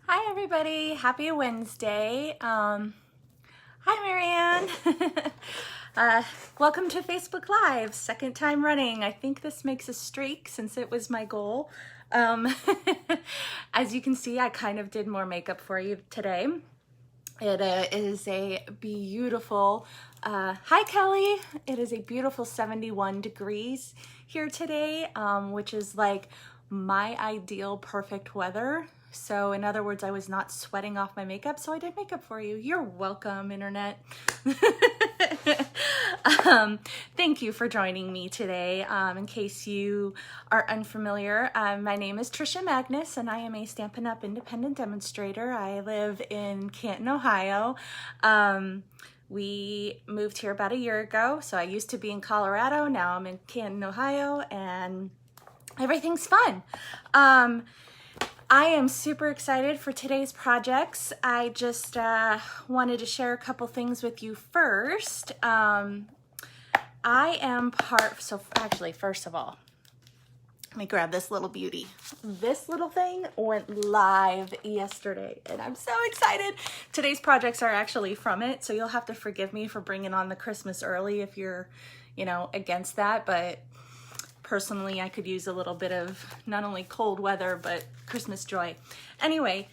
Hi everybody, happy Wednesday. Hi Marianne. Welcome to Facebook Live, second time running. I think this makes a streak since it was my goal. As you can see, I kind of did more makeup for you today. It is a beautiful, hi Kelly, it is a beautiful 71 degrees here today, which is like my ideal perfect weather. So in other words, I was not sweating off my makeup, so I did makeup for you. You're welcome, internet. Thank you for joining me today. In case you are unfamiliar, my name is Trisha Magnus, and I am a Stampin' Up! Independent demonstrator. I live in Canton, Ohio. We moved here about a year ago, so I used to be in Colorado. Now I'm in Canton, Ohio, and everything's fun. I am super excited for today's projects. I just wanted to share a couple things with you first. I am actually, first of all, let me grab this little beauty. This little thing went live yesterday, and I'm so excited. Today's projects are actually from it, so you'll have to forgive me for bringing on the Christmas early if you're, against that, but personally, I could use a little bit of not only cold weather, but Christmas joy. Anyway,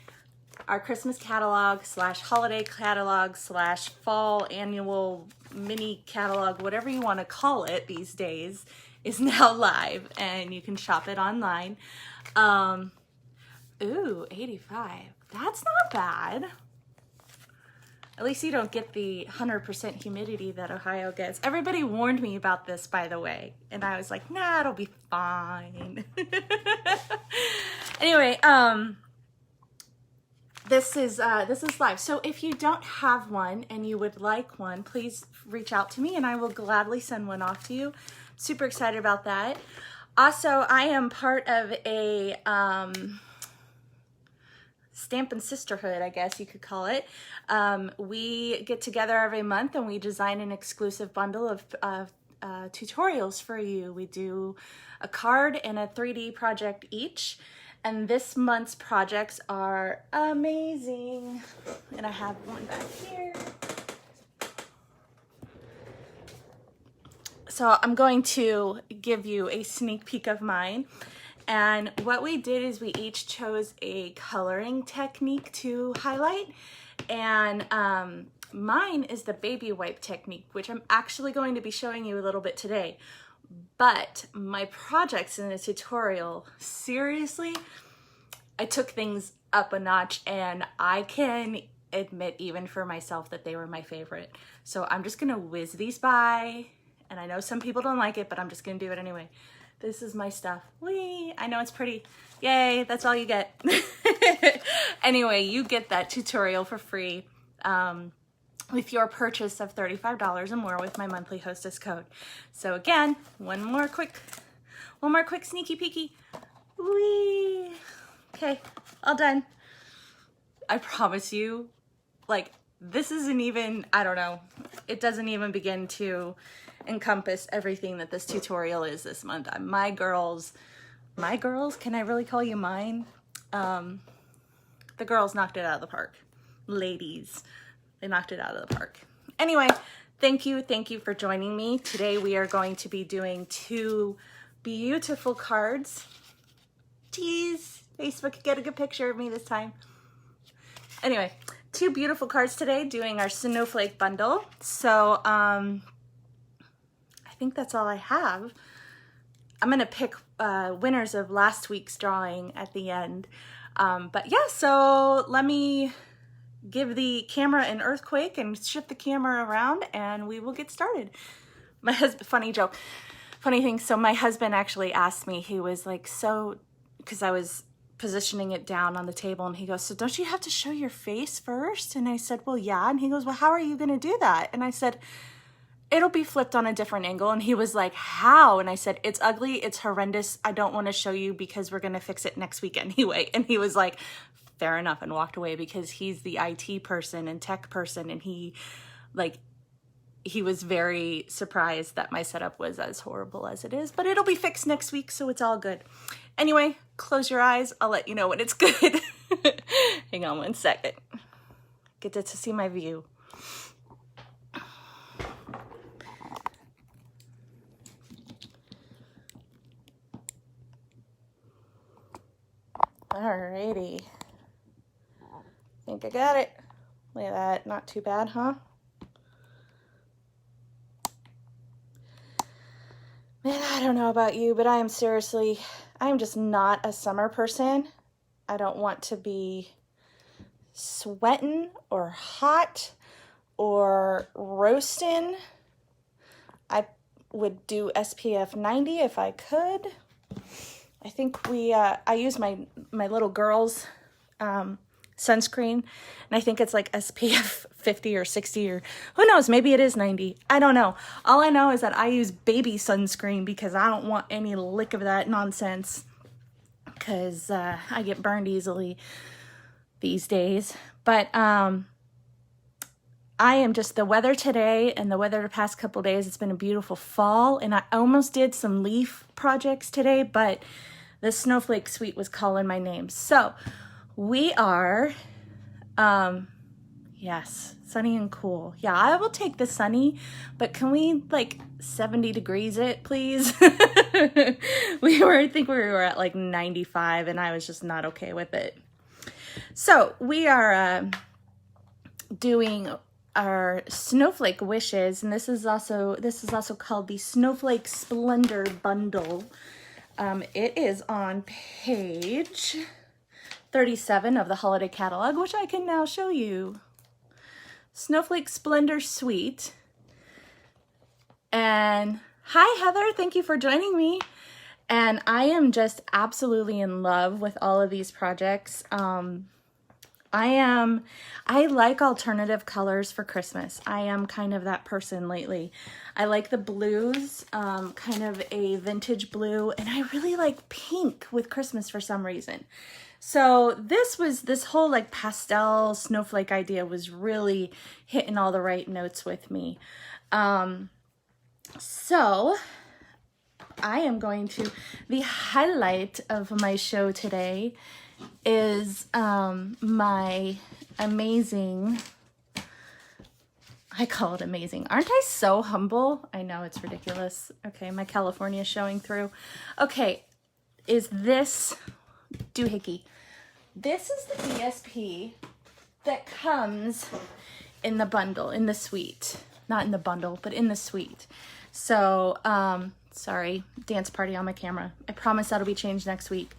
our Christmas catalog / holiday catalog / fall annual mini catalog, whatever you want to call it these days, is now live, and you can shop it online. Ooh, 85. That's not bad. At least you don't get the 100% humidity that Ohio gets. Everybody warned me about this, by the way, and I was like, nah, it'll be fine. Anyway, this is live. So if you don't have one and you would like one, please reach out to me and I will gladly send one off to you. Super excited about that. Also, I am part of a Stampin' Sisterhood, I guess you could call it. We get together every month and we design an exclusive bundle of tutorials for you. We do a card and a 3D project each, and this month's projects are amazing. And I have one back here. So I'm going to give you a sneak peek of mine. And what we did is we each chose a coloring technique to highlight. And mine is the baby wipe technique, which I'm actually going to be showing you a little bit today. But my projects in the tutorial, seriously, I took things up a notch, and I can admit even for myself that they were my favorite. So I'm just gonna whiz these by, and I know some people don't like it, but I'm just gonna do it anyway. This is my stuff. Whee! I know it's pretty. Yay, that's all you get. Anyway, you get that tutorial for free with your purchase of $35 or more with my monthly Hostess code. So again, one more quick sneaky peeky. Whee! Okay, all done. I promise you, like, this isn't even, I don't know, it doesn't even begin to encompass everything that this tutorial is this month. My girls, can I really call you mine? The girls knocked it out of the park. Ladies, they knocked it out of the park. Anyway, thank you for joining me. Today we are going to be doing two beautiful cards. Tease, Facebook, get a good picture of me this time. Anyway, two beautiful cards today doing our Snowflake bundle. So, I think that's all I have. I'm gonna pick winners of last week's drawing at the end. But yeah, so let me give the camera an earthquake and shift the camera around and we will get started. My husband, funny thing, so my husband actually asked me, he was like, so, because I was positioning it down on the table, and he goes, so don't you have to show your face first? And I said, well, yeah. And he goes, well, how are you gonna do that? And I said, it'll be flipped on a different angle. And he was like, how? And I said, it's ugly, it's horrendous, I don't want to show you because we're gonna fix it next week anyway. And he was like, fair enough, and walked away because he's the IT person and tech person, and he was very surprised that my setup was as horrible as it is, but it'll be fixed next week, so it's all good. Anyway, close your eyes, I'll let you know when it's good. Hang on one second. Get to see my view. Alrighty. Think I got it. Look at that. Not too bad, huh? Man, I don't know about you, but I am just not a summer person. I don't want to be sweating or hot or roasting. I would do SPF 90 if I could. I think I use my little girl's sunscreen, and I think it's like SPF 50 or 60 or who knows, maybe it is 90. I don't know. All I know is that I use baby sunscreen because I don't want any lick of that nonsense, because I get burned easily these days. But I am just, the weather today and the weather the past couple days, it's been a beautiful fall, and I almost did some leaf projects today, but the Snowflake Suite was calling my name. So we are, yes, sunny and cool. Yeah, I will take the sunny, but can we like 70 degrees it, please? I think we were at like 95, and I was just not okay with it. So we are doing our snowflake wishes, and this is also called the Snowflake Splendor bundle. It is on page 37 of the holiday catalog, which I can now show you. Snowflake Splendor Suite. And hi Heather, thank you for joining me. And I am just absolutely in love with all of these projects. I like alternative colors for Christmas. I am kind of that person lately. I like the blues, kind of a vintage blue, and I really like pink with Christmas for some reason. So this whole like pastel snowflake idea was really hitting all the right notes with me. So I am going to, the highlight of my show today is my amazing, I call it amazing. Aren't I so humble? I know, it's ridiculous. Okay, my California is showing through. Okay, is this doohickey. This is the DSP that comes in the bundle, in the suite. Not in the bundle, but in the suite. So, sorry, dance party on my camera. I promise that'll be changed next week.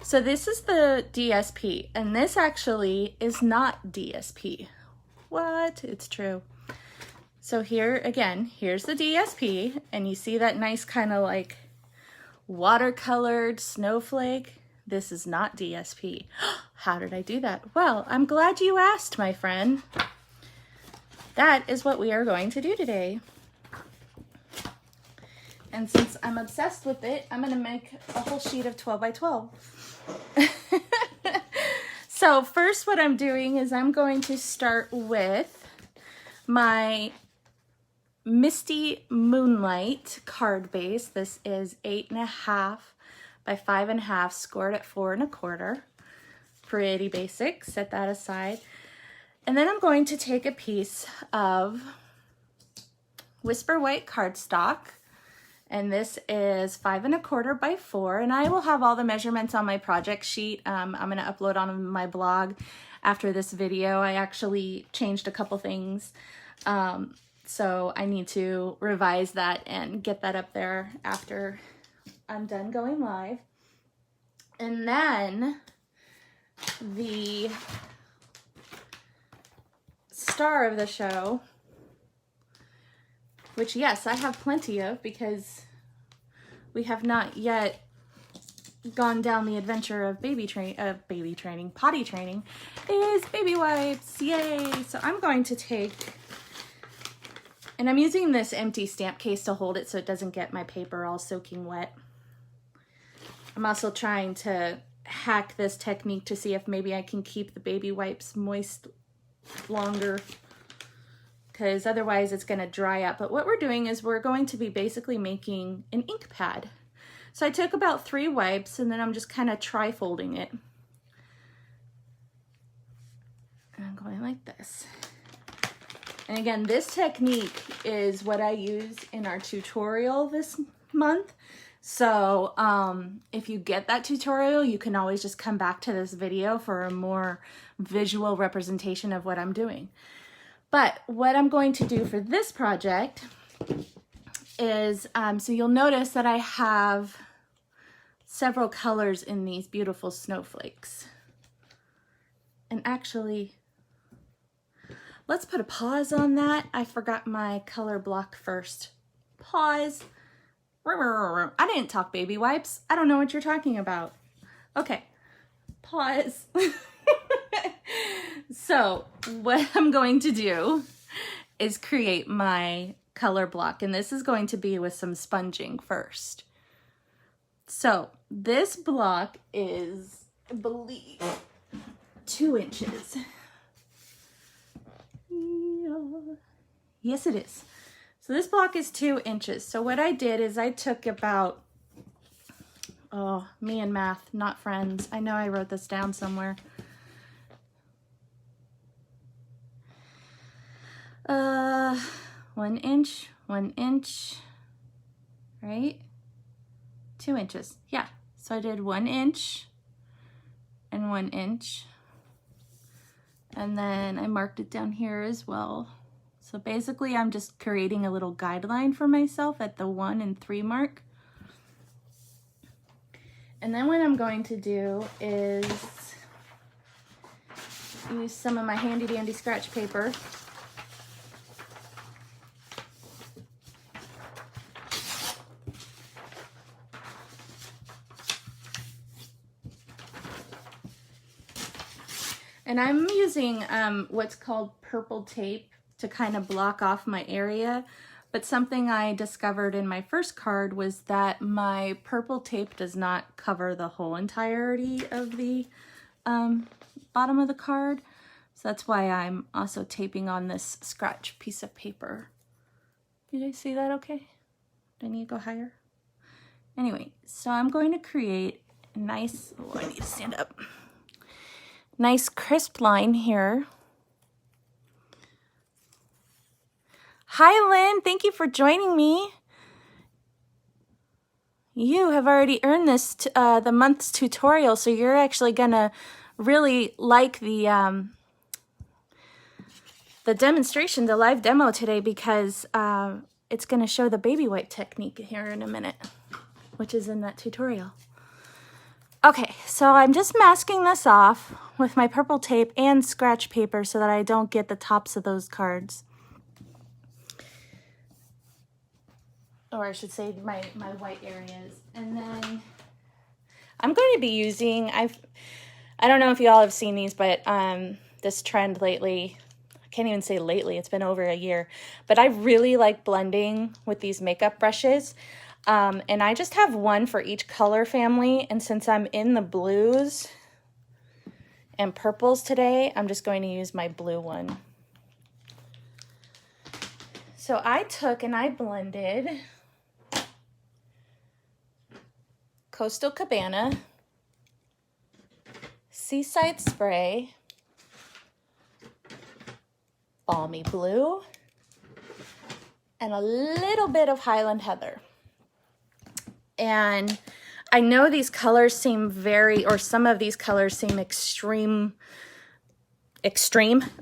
So this is the DSP, and this actually is not DSP. What? It's true. So here, again, here's the DSP, and you see that nice kind of like watercolored snowflake? This is not DSP. How did I do that? Well, I'm glad you asked, my friend. That is what we are going to do today. And since I'm obsessed with it, I'm going to make a whole sheet of 12 by 12. So first what I'm doing is I'm going to start with my Misty Moonlight card base. This is 8.5 by 5.5, scored at 4 1/4. Pretty basic, set that aside. And then I'm going to take a piece of Whisper White cardstock, and this is 5 1/4 by 4, and I will have all the measurements on my project sheet. I'm going to upload on my blog after this video. I actually changed a couple things, so I need to revise that and get that up there after I'm done going live. And then the star of the show, which yes, I have plenty of because we have not yet gone down the adventure of potty training, is baby wipes. Yay! So I'm going to take, and I'm using this empty stamp case to hold it so it doesn't get my paper all soaking wet. I'm also trying to hack this technique to see if maybe I can keep the baby wipes moist longer, because otherwise it's going to dry up. But what we're doing is we're going to be basically making an ink pad. So I took about 3 wipes, and then I'm just kind of tri-folding it. this. And again, this technique is what I use in our tutorial this month. So if you get that tutorial, you can always just come back to this video for a more visual representation of what I'm doing. But what I'm going to do for this project is, so you'll notice that I have several colors in these beautiful snowflakes. And actually, let's put a pause on that. I forgot my color block first. Pause. I didn't talk baby wipes. I don't know what you're talking about. Okay, pause. So what I'm going to do is create my color block, and this is going to be with some sponging first. So this block is, I believe, 2 inches. Yes, it is. So this block is 2 inches. So what I did is I took about, oh, me and math, not friends. I know I wrote this down somewhere. 1 inch, 1 inch, right? 2 inches, yeah. So I did 1 inch and 1 inch. And then I marked it down here as well. So basically I'm just creating a little guideline for myself at the 1 and 3 mark. And then what I'm going to do is use some of my handy dandy scratch paper. And I'm using what's called purple tape to kind of block off my area. But something I discovered in my first card was that my purple tape does not cover the whole entirety of the bottom of the card. So that's why I'm also taping on this scratch piece of paper. Did I see that okay? Do I need to go higher? Anyway, so I'm going to create a nice, oh, I need to stand up. Nice crisp line here. Hi Lynn, thank you for joining me. You have already earned this the month's tutorial, so you're actually gonna really like the demonstration, the live demo today, because it's gonna show the baby wipe technique here in a minute, which is in that tutorial. Okay, so I'm just masking this off with my purple tape and scratch paper so that I don't get the tops of those cards. Or I should say my white areas. And then I'm going to be using, I don't know if you all have seen these, but this trend lately, I can't even say lately, it's been over a year, but I really like blending with these makeup brushes. And I just have one for each color family, and since I'm in the blues and purples today, I'm just going to use my blue one. So I took and I blended Coastal Cabana, Seaside Spray, Balmy Blue, and a little bit of Highland Heather. And I know these colors seem or some of these colors seem extreme,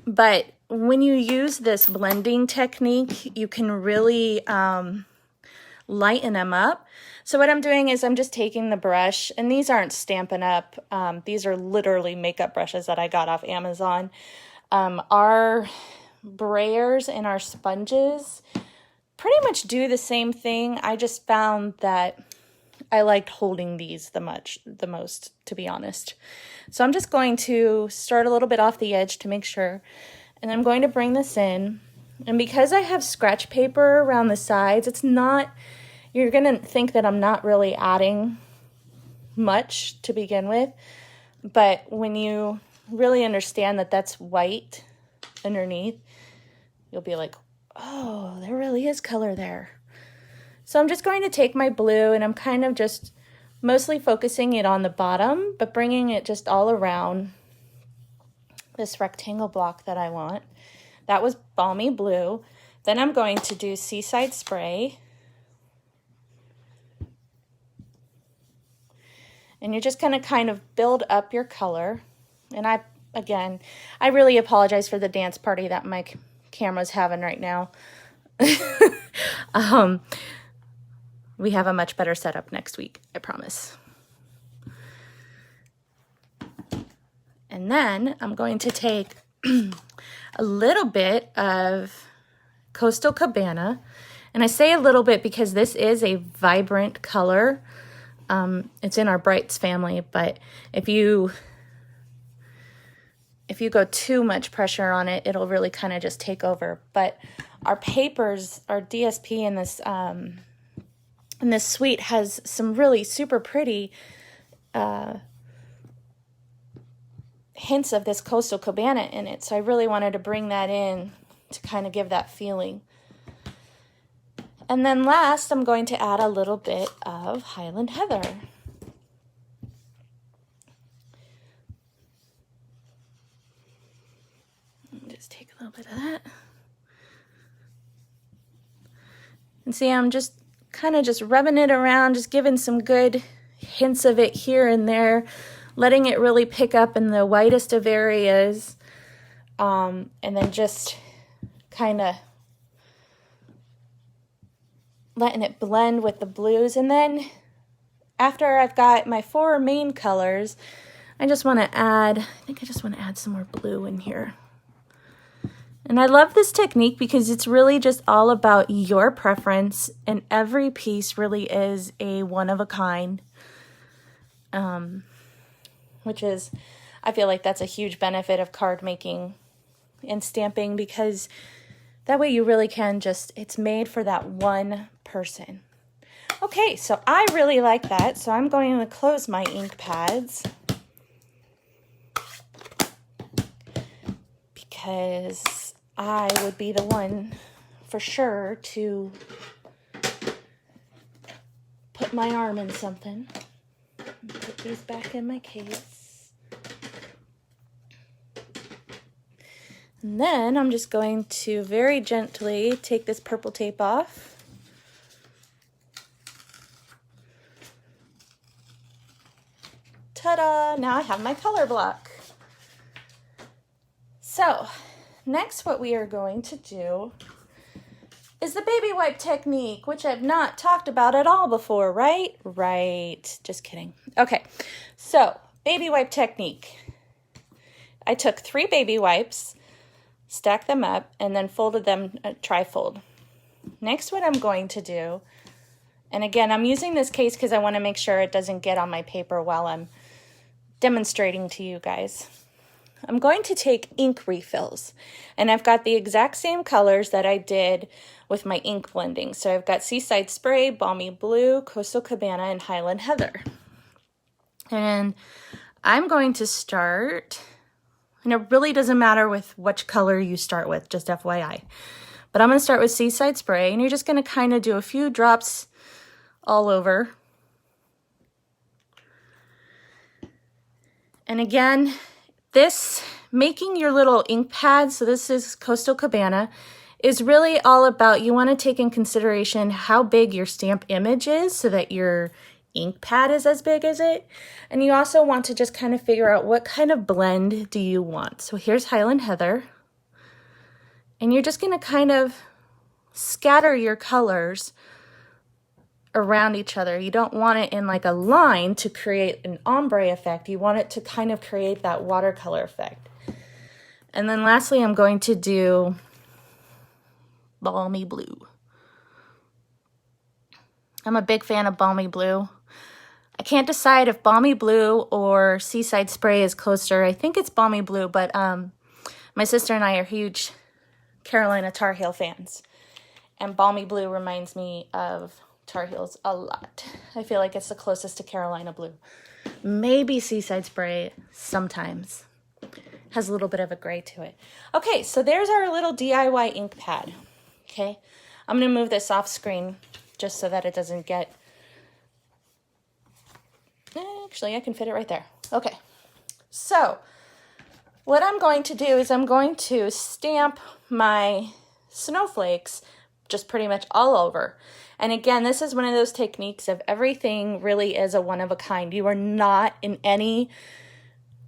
but when you use this blending technique, you can really lighten them up. So what I'm doing is I'm just taking the brush, and these aren't Stampin' Up. These are literally makeup brushes that I got off Amazon. Our brayers and our sponges pretty much do the same thing. I just found that I liked holding these the most, to be honest. So I'm just going to start a little bit off the edge to make sure. And I'm going to bring this in. And because I have scratch paper around the sides, it's not, you're going to think that I'm not really adding much to begin with. But when you really understand that that's white underneath, you'll be like, oh, there really is color there. So I'm just going to take my blue, and I'm kind of just mostly focusing it on the bottom, but bringing it just all around this rectangle block that I want. That was Balmy Blue. Then I'm going to do Seaside Spray. And you're just going to kind of build up your color. And again, I really apologize for the dance party that my camera's having right now. We have a much better setup next week, I promise. And then I'm going to take a little bit of Coastal Cabana. And I say a little bit because this is a vibrant color. It's in our Brights family, but if you go too much pressure on it, it'll really kind of just take over. But our papers, our DSP in this suite has some really super pretty hints of this Coastal Cabana in it. So I really wanted to bring that in to kind of give that feeling. And then last, I'm going to add a little bit of Highland Heather. Just take a little bit of that. And see, I'm just kind of just rubbing it around, just giving some good hints of it here and there, letting it really pick up in the whitest of areas, and then just kind of letting it blend with the blues. And then after I've got my 4 main colors, I just want to add, I think I just want to add some more blue in here. And I love this technique because it's really just all about your preference, and every piece really is a one of a kind, which is, I feel like that's a huge benefit of card making and stamping, because that way you really can just, it's made for that one person. Okay, so I really like that, so I'm going to close my ink pads because I would be the one for sure to put my arm in something. Put these back in my case. And then I'm just going to very gently take this purple tape off. Ta-da! Now I have my color block. So, next what we are going to do is the baby wipe technique, which I've not talked about at all before, right? Right. Just kidding. Okay, so baby wipe technique. I took 3 baby wipes, stacked them up, and then folded them tri-fold. Next, what I'm going to do, and again, I'm using this case because I want to make sure it doesn't get on my paper while I'm demonstrating to you guys. I'm going to take ink refills, and I've got the exact same colors that I did with my ink blending. So I've got Seaside Spray, Balmy Blue, Coastal Cabana, and Highland Heather. And I'm going to start, and it really doesn't matter with which color you start with, just FYI. But I'm going to start with Seaside Spray, and you're just going to kind of do a few drops all over. And again, this, making your little ink pad, so this is Coastal Cabana, is really all about, you want to take in consideration how big your stamp image is so that your ink pad is as big as it. And you also want to just kind of figure out what kind of blend do you want. So here's Highland Heather. And you're just going to kind of scatter your colors around each other. You don't want it in like a line to create an ombre effect. You want it to kind of create that watercolor effect. And then lastly, I'm going to do Balmy Blue. I'm a big fan of Balmy Blue. I can't decide if Balmy Blue or Seaside Spray is closer. I think it's Balmy Blue, but my sister and I are huge Carolina Tar Heel fans. And Balmy Blue reminds me of Tar Heels a lot. I feel like it's the closest to Carolina Blue. Maybe Seaside Spray sometimes. Has a little bit of a gray to it. Okay, so there's our little DIY ink pad. Okay, I'm going to move this off screen just so that it doesn't get... Actually, I can fit it right there. Okay, so what I'm going to do is I'm going to stamp my snowflakes just pretty much all over. And again, this is one of those techniques of everything really is a one of a kind. You are not in any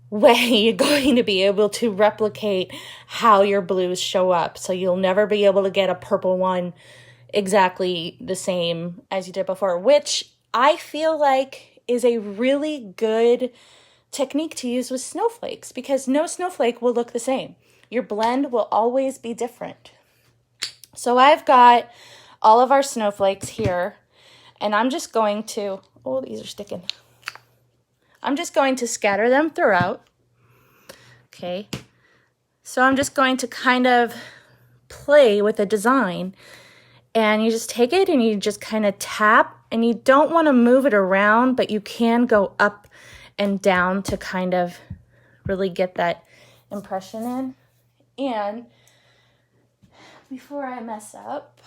way going to be able to replicate how your blues show up. So you'll never be able to get a purple one exactly the same as you did before, which I feel like is a really good technique to use with snowflakes because no snowflake will look the same. Your blend will always be different. So I've got all of our snowflakes here, and I'm just going to, oh, these are sticking. I'm just going to scatter them throughout. Okay. So I'm just going to kind of play with the design, and you just take it and you just kind of tap, and you don't want to move it around, but you can go up and down to kind of really get that impression in. And before I mess up,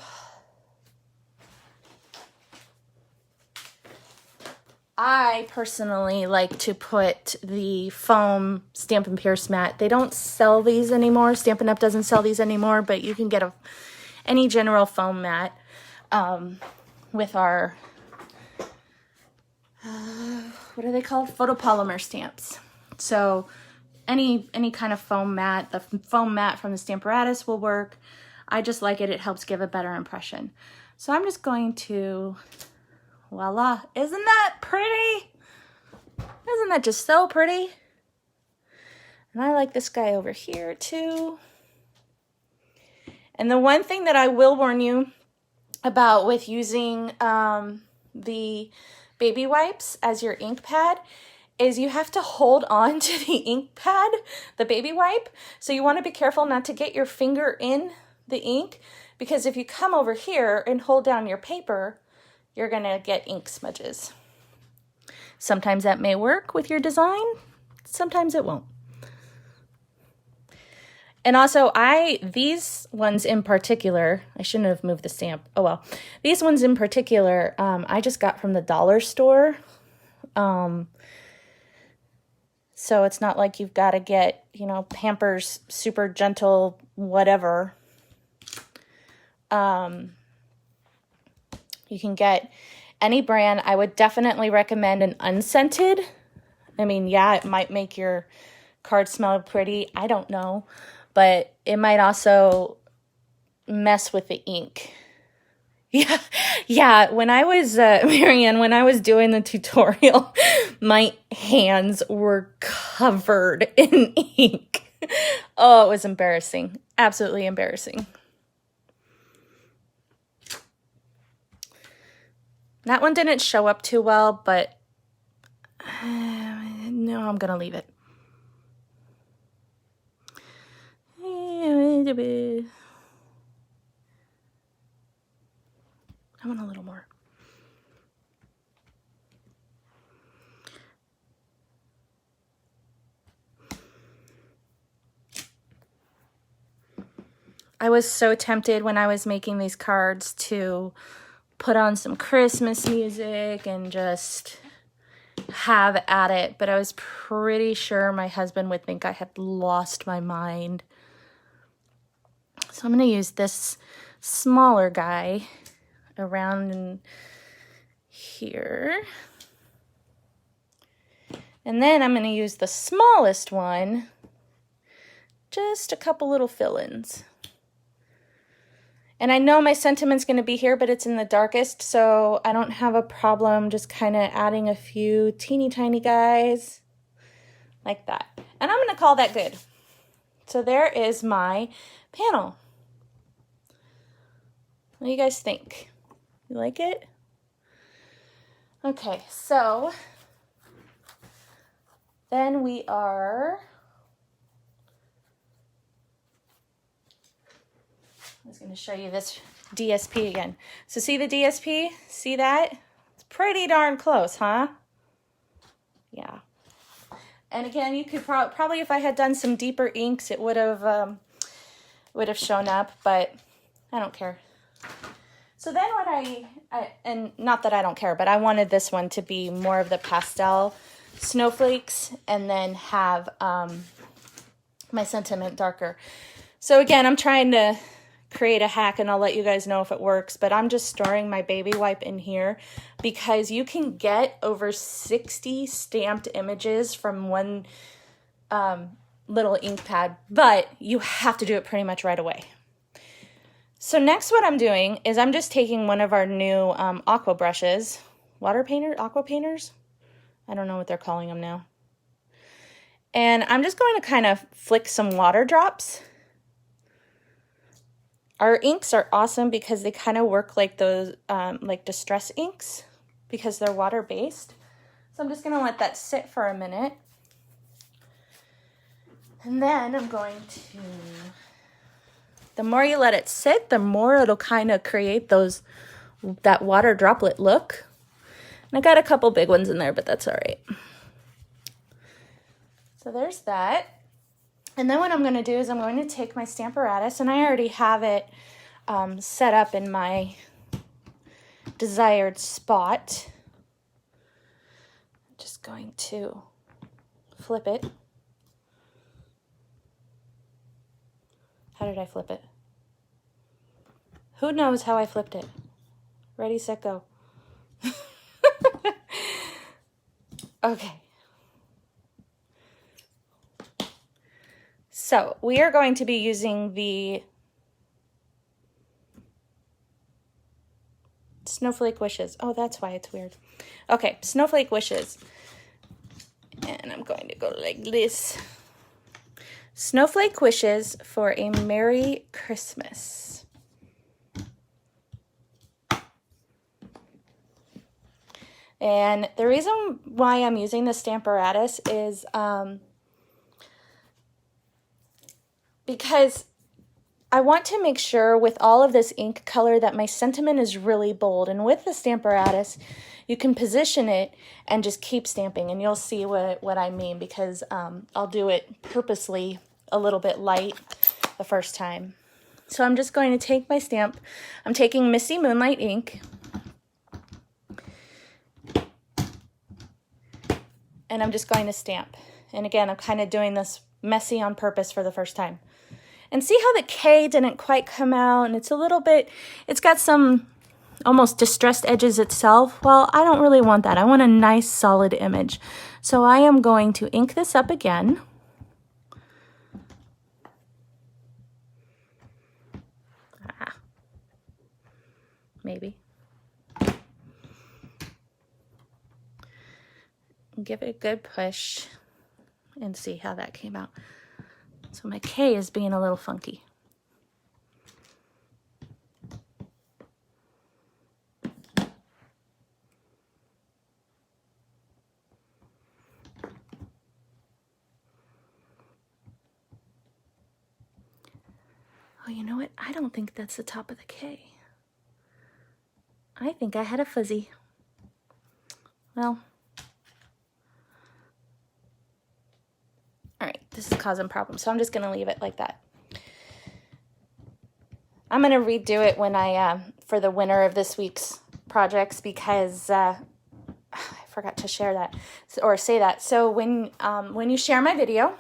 I personally like to put the foam Stampin' Pierce mat. They don't sell these anymore. Stampin' Up doesn't sell these anymore, but you can get any general foam mat with our, what are they called? Photopolymer stamps. So any kind of foam mat, the foam mat from the Stamparatus will work. I just like it. It helps give a better impression. So I'm just going to, voila. Isn't that pretty? Isn't that just so pretty? And I like this guy over here too. And the one thing that I will warn you about with using the baby wipes as your ink pad is you have to hold on to the ink pad, the baby wipe. So you want to be careful not to get your finger in the ink, because if you come over here and hold down your paper, you're going to get ink smudges. Sometimes that may work with your design, sometimes it won't. And also these ones in particular, I shouldn't have moved the stamp. Oh well. These ones in particular, I just got from the dollar store. So it's not like you've got to get, you know, Pampers Super Gentle, whatever. You can get any brand. I would definitely recommend an unscented. I mean, yeah, it might make your card smell pretty. I don't know. But it might also mess with the ink. Yeah. When I was, Marianne, when I was doing the tutorial, my hands were covered in ink. Oh, it was embarrassing. Absolutely embarrassing. That one didn't show up too well, but no, I'm going to leave it. I want a little more. I was so tempted when I was making these cards to put on some Christmas music and just have at it, but I was pretty sure my husband would think I had lost my mind. So I'm going to use this smaller guy around in here. And then I'm going to use the smallest one, just a couple little fill-ins. And I know my sentiment's going to be here, but it's in the darkest, so I don't have a problem just kind of adding a few teeny tiny guys like that. And I'm going to call that good. So there is my panel. What do you guys think? You like it? Okay, so then we are, I was going to show you this DSP again. So see the DSP? See that? It's pretty darn close, huh? Yeah. And again, you could probably, if I had done some deeper inks, it would have shown up, but I don't care. So then what and not that I don't care, but I wanted this one to be more of the pastel snowflakes and then have my sentiment darker. So again, I'm trying to create a hack, and I'll let you guys know if it works, but I'm just storing my baby wipe in here because you can get over 60 stamped images from one little ink pad, but you have to do it pretty much right away. So next what I'm doing is I'm just taking one of our new aqua brushes, aqua painters? I don't know what they're calling them now. And I'm just going to kind of flick some water drops. Our inks are awesome because they kind of work like those like distress inks because they're water-based. So I'm just going to let that sit for a minute. And then I'm going to, the more you let it sit, the more it'll kind of create that water droplet look. And I got a couple big ones in there, but that's all right. So there's that. And then what I'm going to do is I'm going to take my Stamparatus, and I already have it set up in my desired spot. I'm just going to flip it. How did I flip it? Who knows how I flipped it? Ready, set, go. Okay. So we are going to be using the Snowflake Wishes. Oh, that's why it's weird. Okay, Snowflake Wishes. And I'm going to go like this. Snowflake Wishes for a Merry Christmas. And the reason why I'm using the Stamparatus is because I want to make sure with all of this ink color that my sentiment is really bold. And with the Stamparatus, you can position it and just keep stamping. And you'll see what I mean because I'll do it purposely a little bit light the first time. So I'm just going to take my stamp. I'm taking Misty Moonlight ink. And I'm just going to stamp. And again, I'm kind of doing this messy on purpose for the first time. And see how the K didn't quite come out, and it's a little bit, it's got some almost distressed edges itself. Well, I don't really want that. I want a nice solid image. So I am going to ink this up again. Maybe. Give it a good push and see how that came out. So my K is being a little funky. Oh, you know what? I don't think that's the top of the K. I think I had a fuzzy. Well, all right, this is causing problems, so I'm just gonna leave it like that. I'm gonna redo it when I, for the winner of this week's projects because I forgot to share that, or say that. So when you share my video,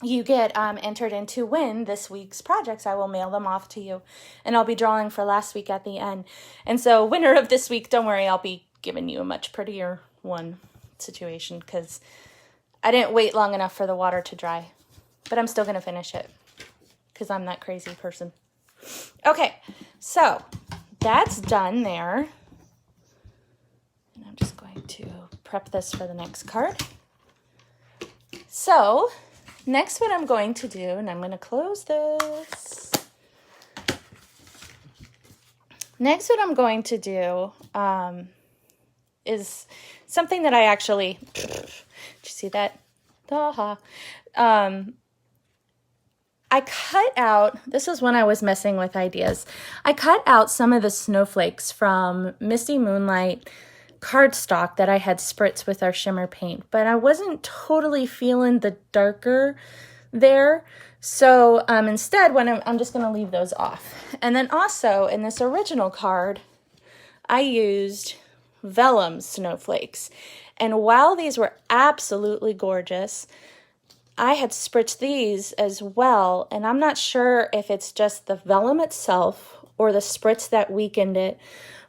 you get entered in to win this week's projects. I will mail them off to you, and I'll be drawing for last week at the end. And so winner of this week, don't worry, I'll be giving you a much prettier one situation because I didn't wait long enough for the water to dry, but I'm still going to finish it because I'm that crazy person. Okay, so that's done there. And I'm just going to prep this for the next card. So next what I'm going to do, and I'm going to close this. Next what I'm going to do is something that I actually, did you see that? I cut out, this is when I was messing with ideas, I cut out some of the snowflakes from Misty Moonlight cardstock that I had spritzed with our shimmer paint, but I wasn't totally feeling the darker there. So instead, I'm just going to leave those off. And then also in this original card, I used vellum snowflakes. And while these were absolutely gorgeous, I had spritzed these as well, and I'm not sure if it's just the vellum itself or the spritz that weakened it.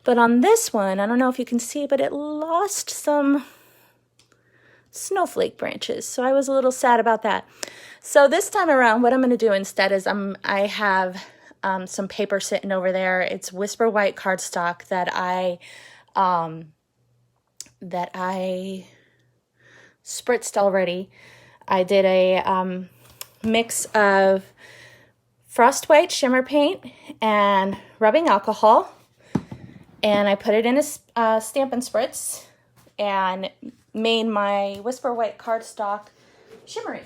But on this one, I don't know if you can see, but it lost some snowflake branches. So I was a little sad about that. So this time around, what I'm going to do instead is I have some paper sitting over there. It's Whisper White cardstock that I spritzed already. I did a mix of Frost White shimmer paint and rubbing alcohol, and I put it in a Stampin' Spritz and made my Whisper White cardstock shimmery.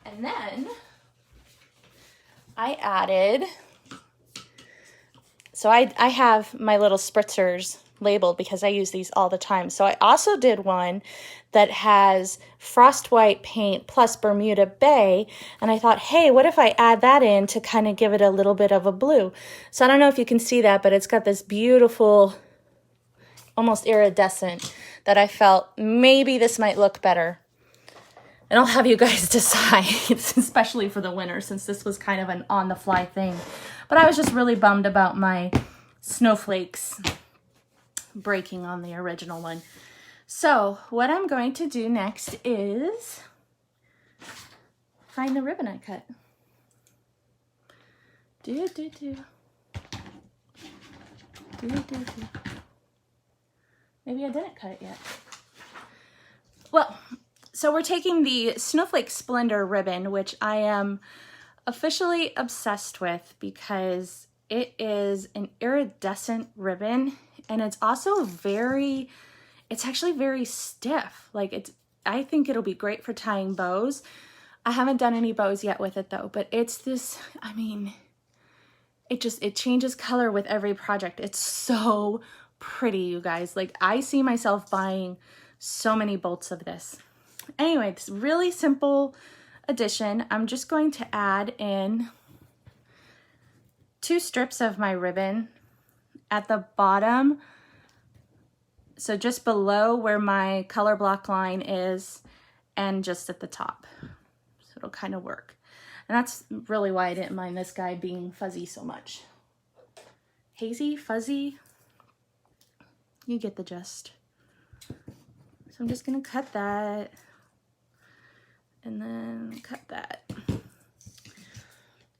And then I added, so I have my little spritzers labeled because I use these all the time. So I also did one that has Frost White paint plus Bermuda Bay, and I thought, hey, what if I add that in to kind of give it a little bit of a blue? So I don't know if you can see that, but it's got this beautiful, almost iridescent, that I felt maybe this might look better. And I'll have you guys decide, especially for the winter, since this was kind of an on-the-fly thing. But I was just really bummed about my snowflakes breaking on the original one. So what I'm going to do next is find the ribbon I cut. Maybe I didn't cut it yet. Well, so we're taking the Snowflake Splendor ribbon, which I am officially obsessed with because it is an iridescent ribbon, and it's also it's actually very stiff. Like I think it'll be great for tying bows. I haven't done any bows yet with it though, but it's this, I mean, it changes color with every project. It's so pretty, you guys. Like I see myself buying so many bolts of this. Anyway, it's really simple addition. I'm just going to add in 2 strips of my ribbon at the bottom, so just below where my color block line is, and just at the top, so it'll kind of work. And that's really why I didn't mind this guy being fuzzy so much. Hazy, fuzzy, you get the gist. So I'm just gonna cut that, and then cut that.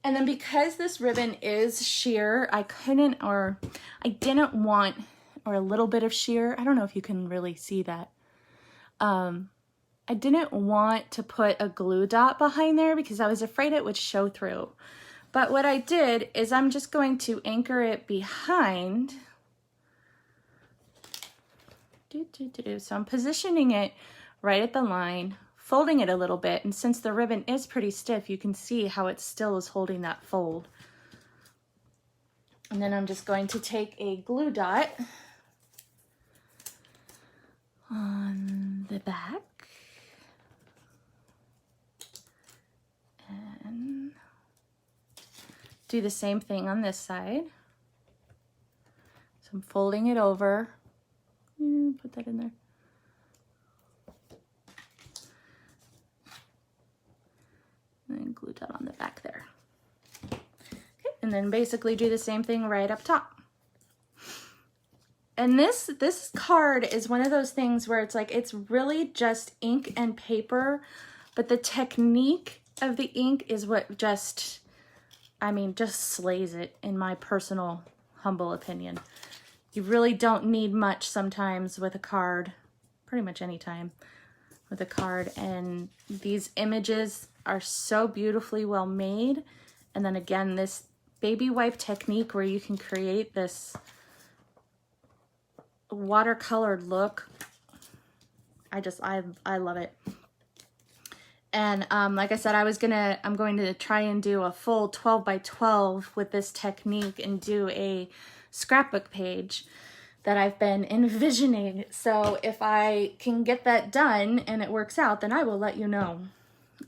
And then because this ribbon is sheer, I didn't want, or a little bit of sheer, I don't know if you can really see that. I didn't want to put a glue dot behind there because I was afraid it would show through. But what I did is I'm just going to anchor it behind. So I'm positioning it right at the line, folding it a little bit, and since the ribbon is pretty stiff, you can see how it still is holding that fold. And then I'm just going to take a glue dot on the back and do the same thing on this side. So I'm folding it over. Put that in there. And then glue dot on the back there. Okay, and then basically do the same thing right up top. And this card is one of those things where it's like, it's really just ink and paper, but the technique of the ink is what just, I mean, just slays it, in my personal humble opinion. You really don't need much sometimes with a card, pretty much any time with a card. And these images are so beautifully well made. And then again, this baby wipe technique where you can create this watercolored look. I love it. And like I said, I'm going to try and do a full 12 by 12 with this technique and do a scrapbook page that I've been envisioning. So if I can get that done and it works out, then I will let you know.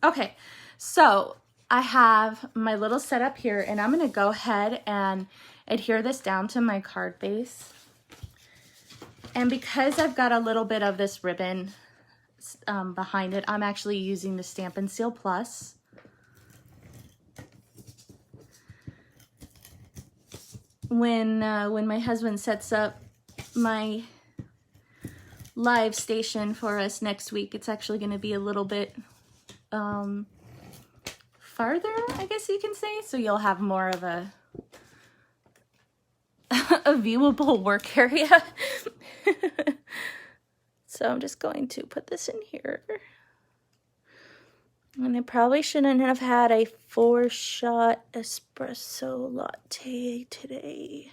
Okay, so I have my little setup here, and I'm gonna go ahead and adhere this down to my card base. And because I've got a little bit of this ribbon behind it, I'm actually using the Stampin' Seal Plus. When my husband sets up my live station for us next week, it's actually going to be a little bit farther, I guess you can say, so you'll have more of a a viewable work area. So I'm just going to put this in here. And I probably shouldn't have had a 4-shot espresso latte today.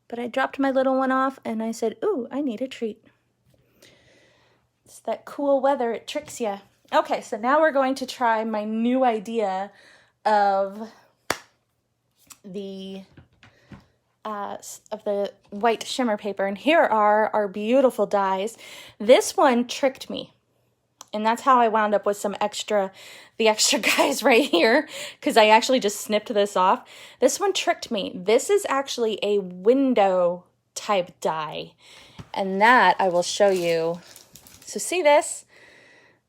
But I dropped my little one off and I said, ooh, I need a treat. It's that cool weather, it tricks you. Okay, so now we're going to try my new idea of the white shimmer paper. And here are our beautiful dies. This one tricked me. And that's how I wound up with the extra guys right here, because I actually just snipped this off. This one tricked me. This is actually a window type die, and that I will show you. So see this?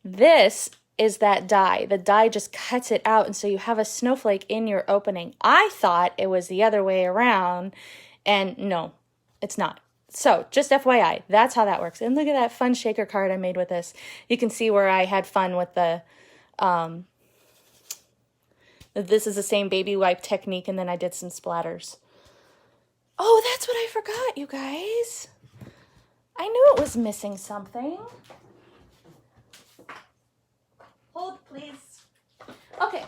This is that die. The die just cuts it out, and so you have a snowflake in your opening. I thought it was the other way around, and no, it's not. So just FYI, that's how that works. And look at that fun shaker card I made with this. You can see where I had fun with the, this is the same baby wipe technique, and then I did some splatters. Oh, that's what I forgot, you guys. I knew it was missing something. Hold, please. Okay,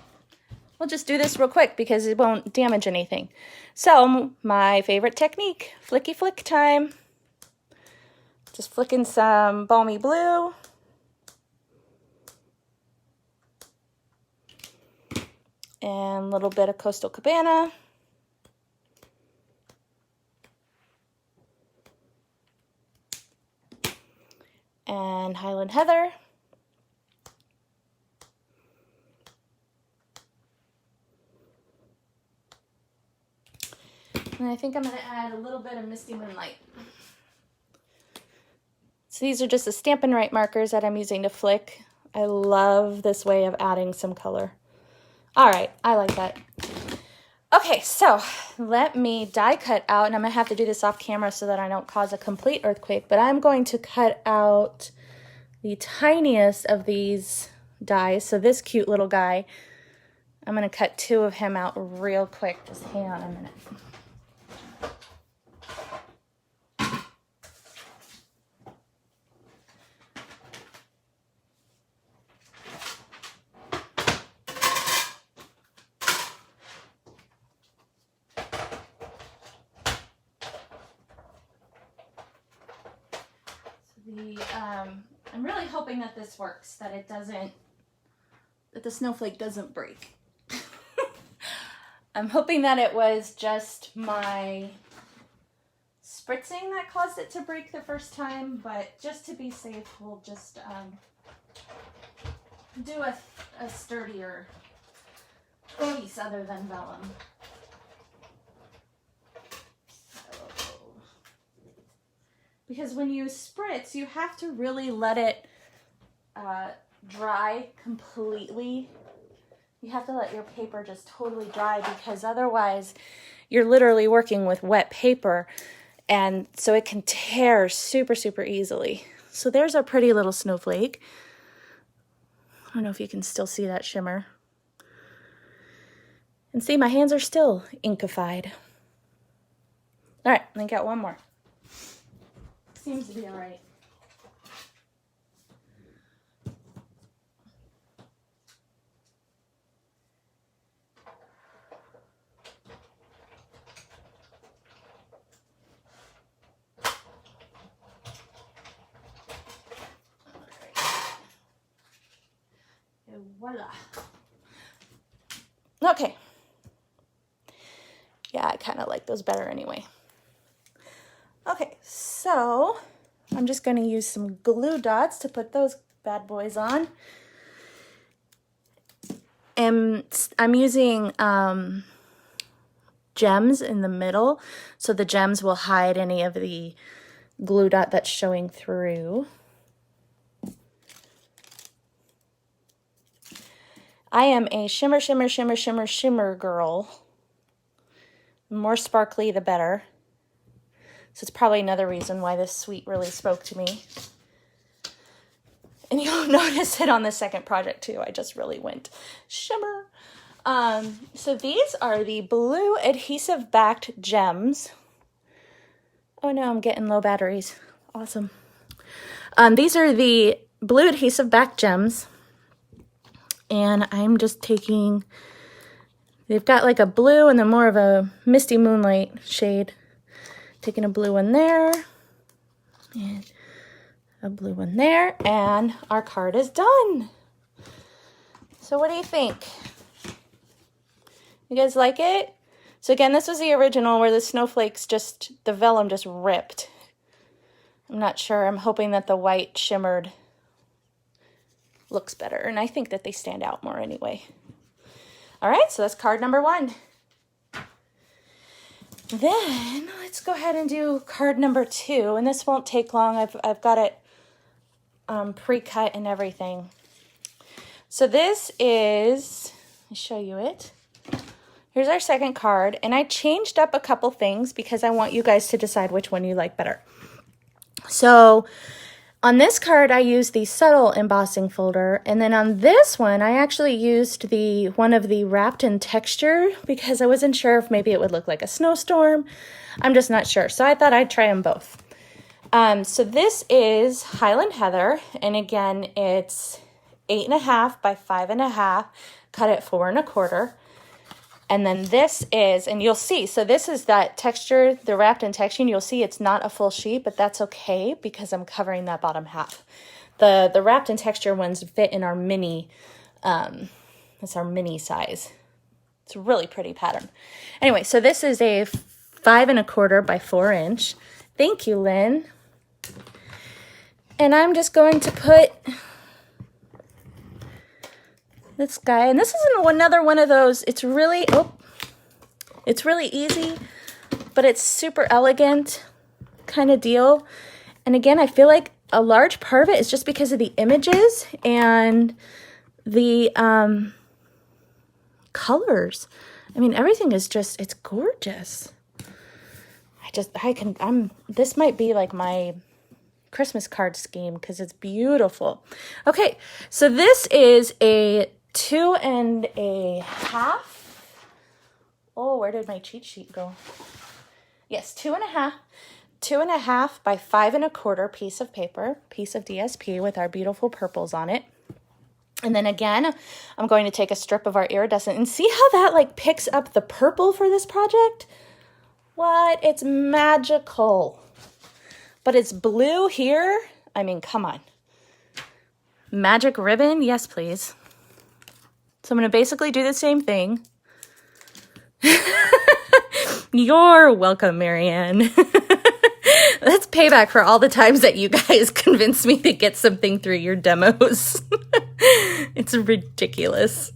we'll just do this real quick because it won't damage anything. So, my favorite technique, flicky flick time. Just flicking some balmy blue. And a little bit of Coastal Cabana. And Highland Heather. And I think I'm going to add a little bit of Misty Moonlight. So these are just the Stampin' Right markers that I'm using to flick. I love this way of adding some color. All right, I like that. Okay, so let me die cut out, and I'm going to have to do this off camera so that I don't cause a complete earthquake, but I'm going to cut out the tiniest of these dies. So this cute little guy, I'm going to cut 2 of him out real quick. Just hang on a minute. I'm really hoping that this works, that it doesn't, that the snowflake doesn't break. I'm hoping that it was just my spritzing that caused it to break the first time, but just to be safe, we'll just do a sturdier piece other than vellum. Because when you spritz, you have to really let it dry completely. You have to let your paper just totally dry, because otherwise you're literally working with wet paper, and so it can tear super, super easily. So there's our pretty little snowflake. I don't know if you can still see that shimmer. And see, my hands are still inkified. All right, I got one more. Seems to be all right. And voila. Okay. Yeah, I kind of like those better anyway. Okay, so I'm just going to use some glue dots to put those bad boys on. And I'm using gems in the middle, so the gems will hide any of the glue dot that's showing through. I am a shimmer, shimmer, shimmer, shimmer, shimmer girl. The more sparkly, the better. So it's probably another reason why this suite really spoke to me. And you'll notice it on the second project too. I just really went shimmer. So these are the blue adhesive backed gems. Oh no, I'm getting low batteries. Awesome. These are the blue adhesive backed gems. And I'm just taking, they've got like a blue and then more of a misty moonlight shade. Taking a blue one there and a blue one there, and our card is done. So what do you think? You guys like it? So again, this was the original where the snowflakes just, the vellum just ripped. I'm not sure. I'm hoping that the white shimmered looks better, and I think that they stand out more anyway. All right, so that's card number 1. Then let's go ahead and do card number 2, and this won't take long. I've got it pre-cut and everything. So this is, I'll show you it. Here's our second card, and I changed up a couple things because I want you guys to decide which one you like better. So on this card, I used the subtle embossing folder, and then on this one, I actually used one of the wrapped in texture because I wasn't sure if maybe it would look like a snowstorm. I'm just not sure, so I thought I'd try them both. So this is Highland Heather, and again, it's 8.5 by 5.5, cut at 4 1/4. And then this is, and you'll see, so this is that texture, the wrapped in texture, and you'll see it's not a full sheet, but that's okay because I'm covering that bottom half. The wrapped in texture ones fit in our mini, it's our mini size. It's a really pretty pattern. Anyway, so this is a 5 1/4 by 4 inch. Thank you, Lynn. And I'm just going to put this guy, and this is another one of those, it's really easy, but it's super elegant kind of deal. And again, I feel like a large part of it is just because of the images and the colors. I mean, everything is just, it's gorgeous. This might be like my Christmas card scheme because it's beautiful. Okay, so this is a 2.5. Oh, where did my cheat sheet go? Yes, 2.5 by 5 1/4 piece of paper, piece of DSP with our beautiful purples on it. And then again, I'm going to take a strip of our iridescent and see how that like picks up the purple for this project. What? It's magical. But it's blue here. I mean, come on. Magic ribbon? Yes, please. So I'm going to basically do the same thing. You're welcome, Marianne. That's payback for all the times that you guys convinced me to get something through your demos. It's ridiculous.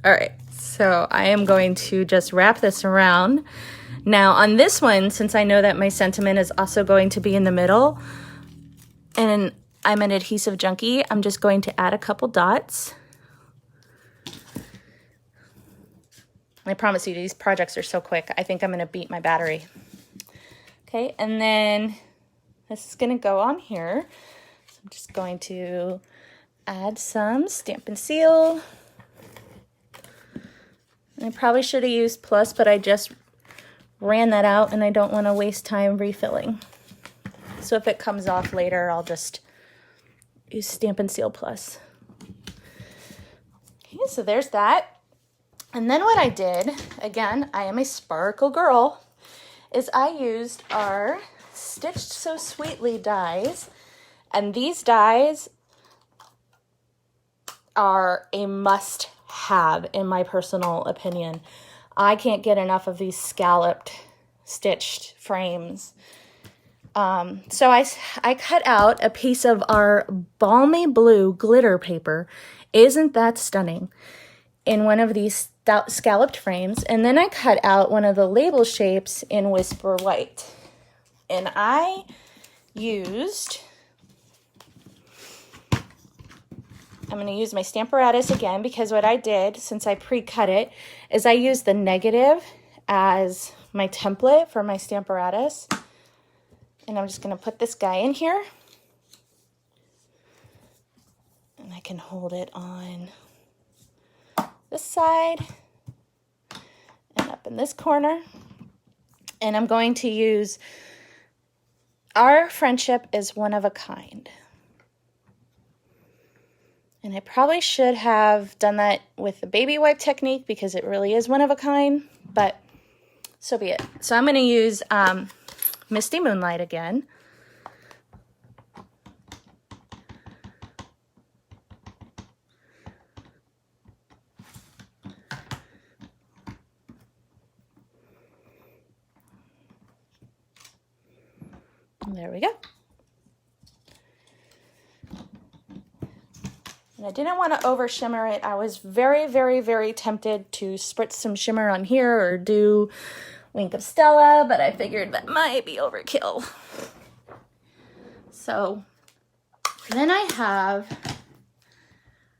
All right, so I am going to just wrap this around. Now on this one, since I know that my sentiment is also going to be in the middle, and I'm an adhesive junkie, I'm just going to add a couple dots. I promise you, these projects are so quick. I think I'm going to beat my battery. Okay, and then this is going to go on here. So I'm just going to add some Stampin' Seal. And I probably should have used Plus, but I just ran that out and I don't want to waste time refilling. So if it comes off later, I'll just use Stampin' Seal Plus. Okay, so there's that. And then what I did, again, I am a sparkle girl, is I used our Stitched So Sweetly dies. And these dies are a must-have in my personal opinion. I can't get enough of these scalloped stitched frames. So I cut out a piece of our balmy blue glitter paper. Isn't that stunning? In one of these scalloped frames, and then I cut out one of the label shapes in Whisper White. And I used, I'm going to use my Stamparatus again, because what I did, since I pre-cut it, is I used the negative as my template for my Stamparatus. And I'm just going to put this guy in here. And I can hold it on this side and up in this corner. And I'm going to use Our Friendship is One of a Kind. And I probably should have done that with the baby wipe technique, because it really is one of a kind, but so be it. So I'm going to use Misty Moonlight again. There we go. And I didn't want to over shimmer it. I was very, very, very tempted to spritz some shimmer on here or do Wink of Stella, but I figured that might be overkill. So then I have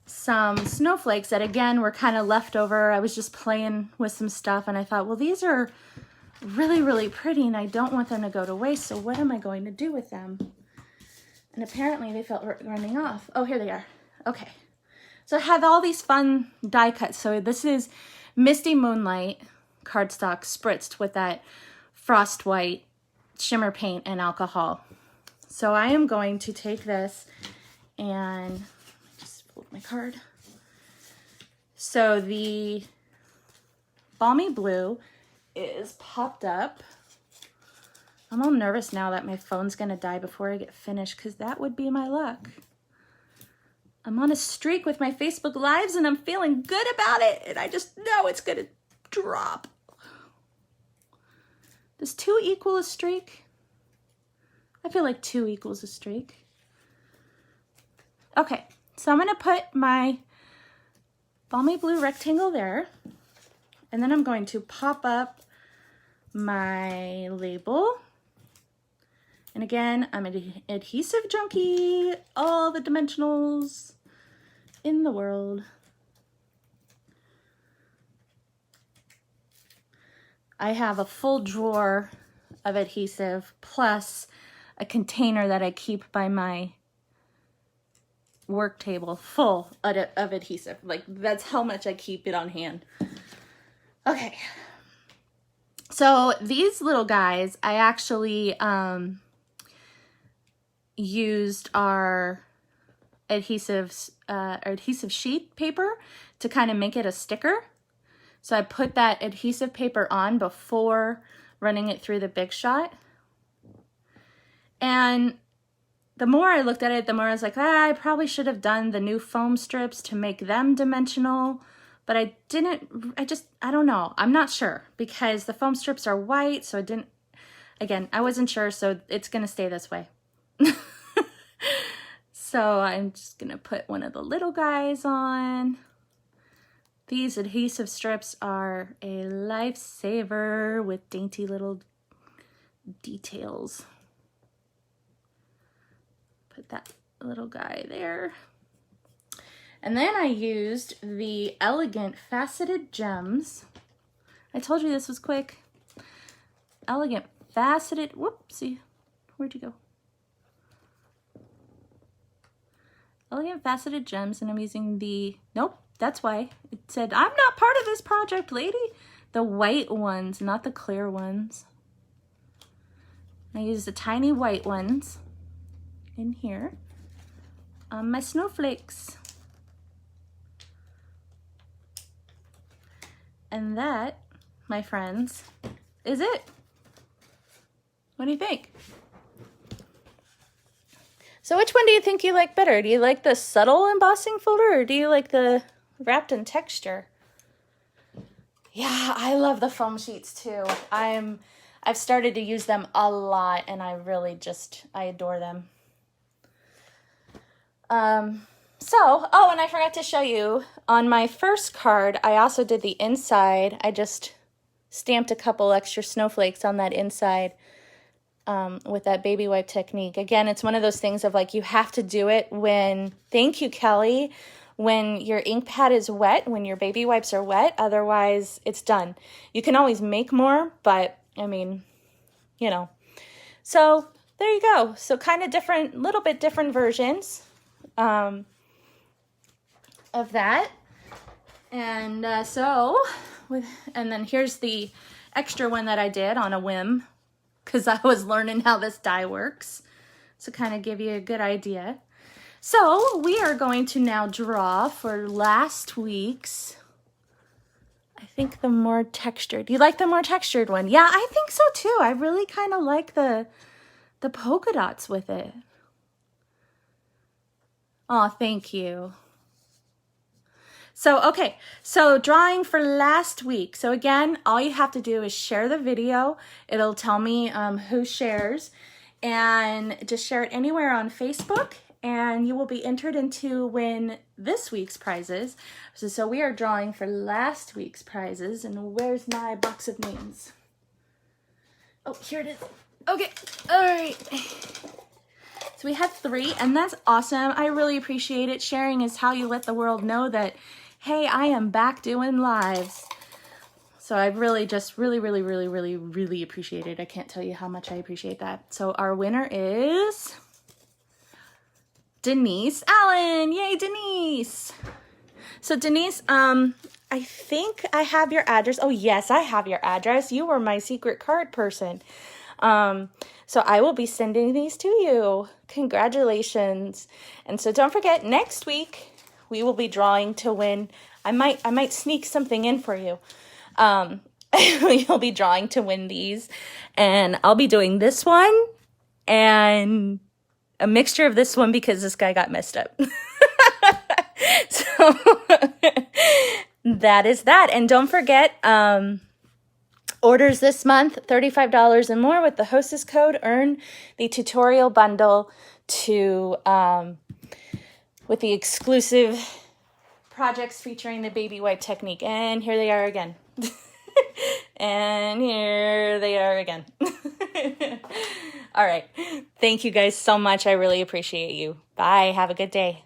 some snowflakes that, again, were kind of left over. I was just playing with some stuff, and I thought, well, these are really, really pretty, and I don't want them to go to waste, so what am I going to do with them? And apparently they felt running off. Oh, here they are. Okay, so I have all these fun die cuts. So this is Misty Moonlight cardstock spritzed with that frost white shimmer paint and alcohol. So I am going to take this and just fold my card. So the Balmy Blue is popped up. I'm all nervous now that my phone's gonna die before I get finished, because that would be my luck. I'm on a streak with my Facebook Lives and I'm feeling good about it, and I just know it's gonna drop. Does 2 equal a streak? I feel like 2 equals a streak. Okay, so I'm gonna put my Balmy Blue rectangle there, and then I'm going to pop up my label. And again, I'm an adhesive junkie, all the dimensionals in the world. I have a full drawer of adhesive plus a container that I keep by my work table full of adhesive. Like, that's how much I keep it on hand. Okay. So these little guys, I actually used our adhesive sheet paper to kind of make it a sticker. So I put that adhesive paper on before running it through the Big Shot. And the more I looked at it, the more I was like, I probably should have done the new foam strips to make them dimensional. But I didn't, I don't know. I'm not sure, because the foam strips are white, so I wasn't sure, so it's gonna stay this way. So I'm just gonna put one of the little guys on. These adhesive strips are a lifesaver with dainty little details. Put that little guy there. And then I used the Elegant Faceted Gems. I told you this was quick. Elegant Faceted, whoopsie, where'd you go? Elegant Faceted Gems, and I'm using the, nope, that's why. It said, I'm not part of this project, lady. The white ones, not the clear ones. I used the tiny white ones in here on my snowflakes. And that, my friends, is it. What do you think? So which one do you think you like better? Do you like the subtle embossing folder, or do you like the wrapped in texture? Yeah, I love the foam sheets too. I've started to use them a lot, and I really I adore them. Oh, and I forgot to show you, on my first card, I also did the inside. I just stamped a couple extra snowflakes on that inside with that baby wipe technique. Again, it's one of those things of like, you have to do it when, thank you, Kelly, when your ink pad is wet, when your baby wipes are wet, otherwise it's done. You can always make more, but I mean, you know. So there you go. So kind of different, little bit different versions of that. And and then here's the extra one that I did on a whim, because I was learning how this die works, to kind of give you a good idea. So we are going to now draw for last week's, I think the more textured. Do you like the more textured one? Yeah, I think so too. I really kind of like the polka dots with it. Oh, thank you. So, okay, so drawing for last week. So again, all you have to do is share the video. It'll tell me who shares, and just share it anywhere on Facebook, and you will be entered into win this week's prizes. So we are drawing for last week's prizes, and where's my box of names? Oh, here it is. Okay, all right. So we had 3, and that's awesome. I really appreciate it. Sharing is how you let the world know that, hey, I am back doing lives. So I really just really appreciate it. I can't tell you how much I appreciate that. So our winner is Denise Allen. Yay, Denise. So Denise, I think I have your address. Oh yes, I have your address. You were my secret card person. So I will be sending these to you. Congratulations. And so don't forget, next week we will be drawing to win. I might sneak something in for you. You'll be drawing to win these, and I'll be doing this one and a mixture of this one because this guy got messed up. So that is that. And don't forget, orders this month, $35 and more with the Hostess code, earn the tutorial bundle to with the exclusive projects featuring the baby wipe technique. And here they are again. And here they are again. All right. Thank you guys so much. I really appreciate you. Bye. Have a good day.